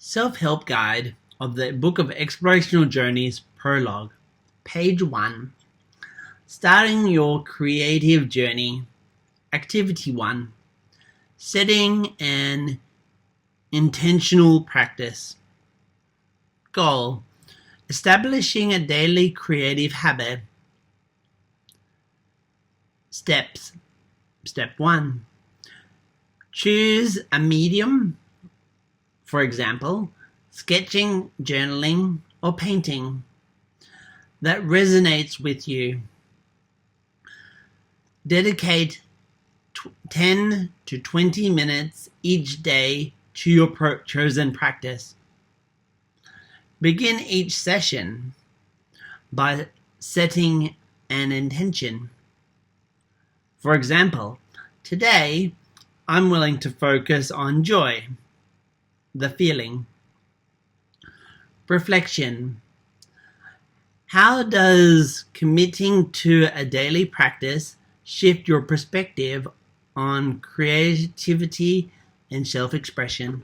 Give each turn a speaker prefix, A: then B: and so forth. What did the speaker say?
A: Self-help guide of the Book of Explorational Journeys, Prologue, page 1. Starting your creative journey. Activity 1. Setting an intentional practice. Goal: establishing a daily creative habit. Steps. Step 1. Choose a medium. For example, sketching, journaling, or painting that resonates with you. Dedicate 10 to 20 minutes each day to your chosen practice. Begin each session by setting an intention. For example, today I'm willing to focus on joy, the feeling. Reflection. How does committing to a daily practice shift your perspective on creativity and self-expression?